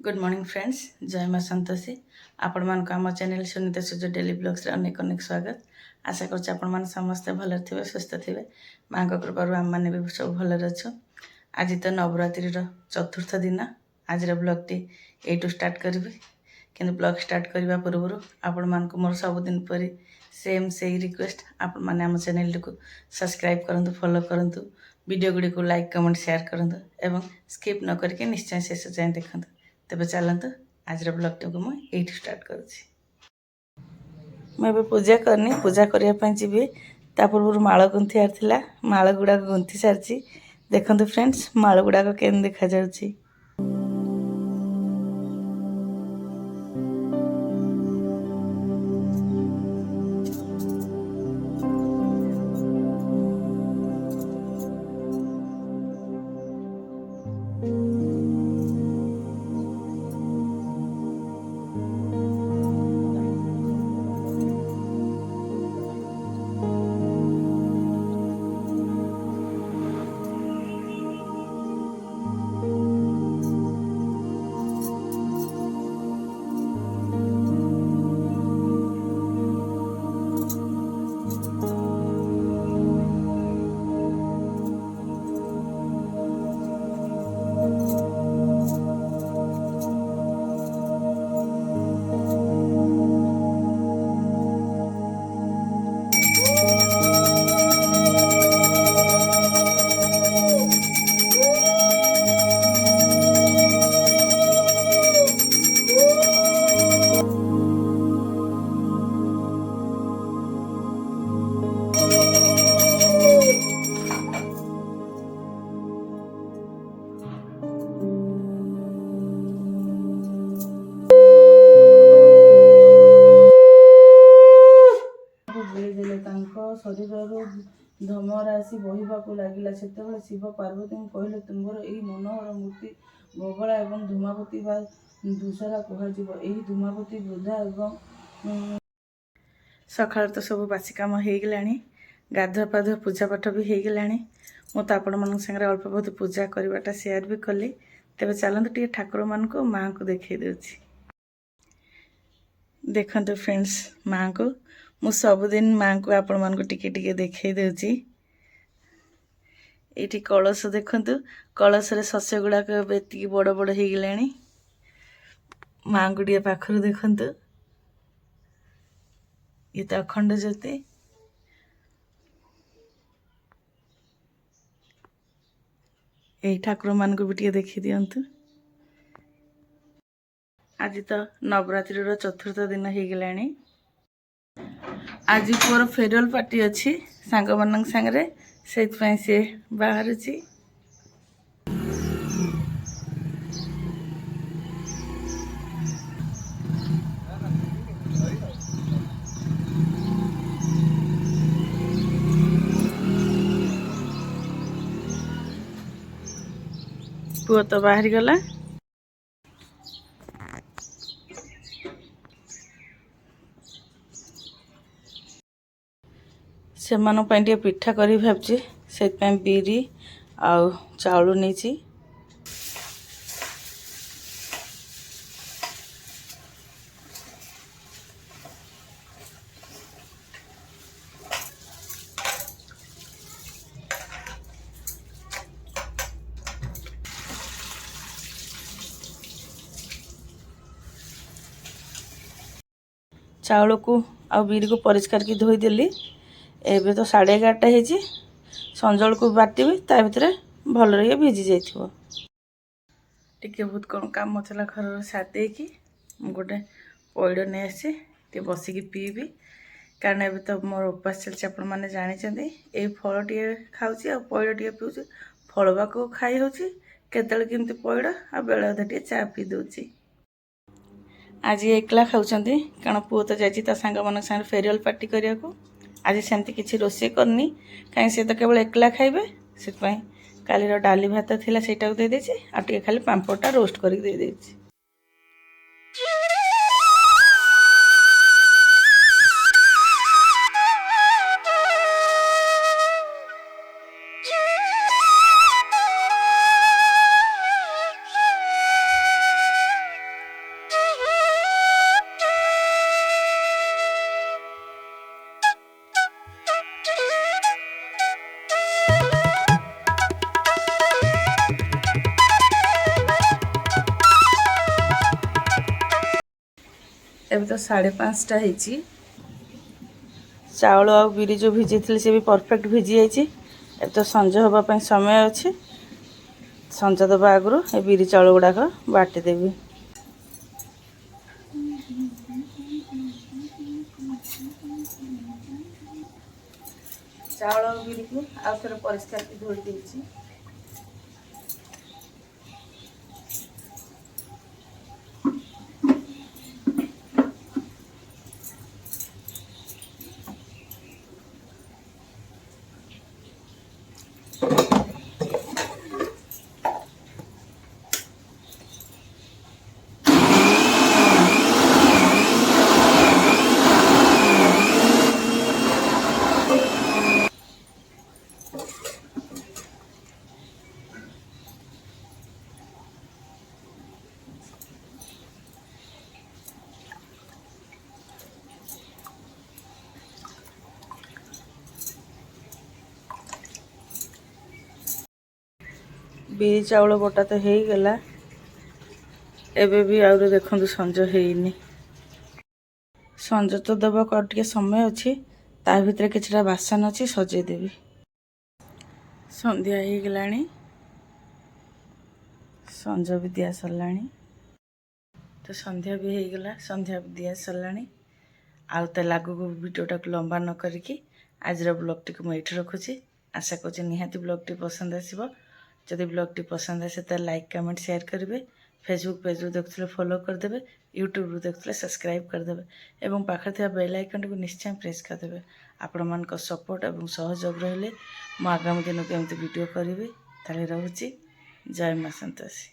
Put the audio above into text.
Good morning friends. जय माँ संतोषी। आपण मान आम चैनल सुनीता सूर्य डेली ब्लॉग्स रे अनेक अनेक स्वागत। आशा कर आपण मान समस्ते भल थे सुस्थ थे। माँ को कृपार आम मैंने भी सब भलर अच्छु। आज तो नवरात्रि चतुर्थ दिन। आज ब्लॉग टी यू स्टार्ट करी कि ब्लॉग स्टार्ट करने पूर्व आपण मान मोर सबुदिन परी सेम से रिक्वेस्ट आपण मैंने आम चैनल को सब्सक्राइब करूँ, फॉलो करूँ, वीडियो गुड़ी को लाइक कमेंट शेयर करूँ एवं स्किप न करके निश्चय शेष जाए देखते। तेज चलतु आज ब्लॉग टी मुझे स्टार्ट करुँची। मुझे पूजा करनी, पूजा करने जी ता पूर्व माल गुंथियार थिला। माल गुड़ाक गुंथि सारी देखते फ्रेंड्स, माल गुड़ाक के देखा जाउची। शरीर धम राशि बहिबाकू लगिला। सेतेबेले शिव पार्वती कहले, तुम्हार यही मनोहर मूर्ति बगला एवं धूमावती बा दूसरा कहुव। यही धूमावती वृद्धा एवं सकाळ तो सब बासी कम हो गला। गाधुआ पाधुआ पूजा पाठ भी हो गला। मुझे आपण मान सागर अल्प बहुत पूजा करवाटा सेयार भी कली। तेज चलते टे ठाकुर मान को माँ को देखे दूची। देखते फ्रेंड्स, माँ को मु सबुदिन माँ को आपण मान को टिके टिके देखे दूची। ये कलश देखु, कलश रे शस्य गुड़ाक एति बड़ बड़ हो गला। माँ गुड़िया पाखर देखु, ये तो अखंड ज्योति। यही ठाकुर मान को भी टे देखी दिंतु। आज तो नवरात्रि चतुर्थ दिन हो गला। आज पुअर फेयरवेल पार्टी अच्छी सांग मान सांगे से बाहर पुआ तो बाहरी गला। से टे पिठा करी भावची से बिरी आउ चाउल नहीं। चाउल को आ बिरी को परिष्कार की धोईदेली। एबे तो 11:30 हो संजल को बाटिबी ता भितर भल रही भिजी जाइथिबो। टिके बहुत कौन काम थला घर सादे कि गोटे पैड़ नहीं आसी टे बसिकी पीबी। कारण एबे तो मोर उपास चलछि, आपण माने जानिछन्ती। ए फल टे खाउछि आ पैड़ टे पिउछि। फलबा को खाई होछि, केतल केमती पैड़ आ बेले अधे टे चा पी दोछि। आज एकला खाऊछन्ती कारण पुओ तो जाइछि ता सांग मन संग फेयरवेल पार्टी करिया को। आज सेमती किसी रोषे करनी कहीं से तो केवल एकला खाइबे। से कालीर डाली भात थिला सेटा दे देछि आ टिके खाली पांपड़टा रोस्ट करके दे देछि। ଏବେ ତ 5:30 ହେଇଛି। ଚାଉଳ ଆଉ ବିରି ଯେଉଁ ଭିଜେଇଥିଲି ସେ ବି ପରଫେକ୍ଟ ଭିଜି ଯାଇଛି। ଏବେ ତ ସଞ୍ଜ ହେବା ପାଇଁ ସମୟ ଅଛି। ସଞ୍ଜ ଦେବା ଆଗରୁ ଏ ବିରି ଚାଉଳ ଗୁଡ଼ାକ ବାଟିଦେବି। ଚାଉଳ ଆଉ ବିରିକୁ ଆଉ ଥରେ ପରିଷ୍କାର ଧୋଇ ଦେଇଛି। ବିରି ଚାଉଳ ବଟା ତ ହେଇଗଲା। ଏବେ ବି ଆହୁରି ଦେଖନ୍ତୁ ସଞ୍ଜ ହେଇନି। ସଞ୍ଜ ତ ଦେବାକୁ ଆଉ ଟିକେ ସମୟ ଅଛି। ତା ଭିତରେ କିଛିଟା ବାସନ ଅଛି ସଜେଇଦେବି। ସନ୍ଧ୍ୟା ହେଇଗଲାଣି। ସଞ୍ଜ ବି ଦିଆ ସରିଲାଣି। ତ ସନ୍ଧ୍ୟା ବି ହେଇଗଲା। ସନ୍ଧ୍ୟା ବି ଦିଆ ସରିଲାଣି। ଆଉ ତାହେଲେ ଆଗକୁ ଭିଡ଼ିଓଟାକୁ ଲମ୍ବା ନ କରିକି ଆଜିର ବ୍ଲଗ୍ଟିକୁ ମୁଁ ଏଇଠି ରଖୁଛି। ଆଶା କରୁଛି ନିହାତି ବ୍ଲଗ୍ଟି ପସନ୍ଦ ଆସିବ। ଯଦି ବ୍ଲଗ୍ଟି ପସନ୍ଦ ଆସେ ତାହେଲେ ଲାଇକ୍ କମେଣ୍ଟ ସେୟାର କରିବେ। ଫେସବୁକ୍ ପେଜ୍ରୁ ଦେଖୁଥିଲେ ଫଲୋ କରିଦେବେ। ୟୁଟ୍ୟୁବ୍ରୁ ଦେଖୁଥିଲେ ସବସ୍କ୍ରାଇବ୍ କରିଦେବେ ଏବଂ ପାଖରେ ଥିବା ବେଲ୍ ଆଇକନ୍ଟିକୁ ନିଶ୍ଚୟ ପ୍ରେସ୍ କରିଦେବେ। ଆପଣମାନଙ୍କ ସପୋର୍ଟ ଏବଂ ସହଯୋଗ ରହିଲେ ମୁଁ ଆଗାମୀ ଦିନକୁ ଏମିତି ଭିଡ଼ିଓ କରିବି। ତାହେଲେ ରହୁଛି। ଜୟ ମା ସନ୍ତୋଷୀ।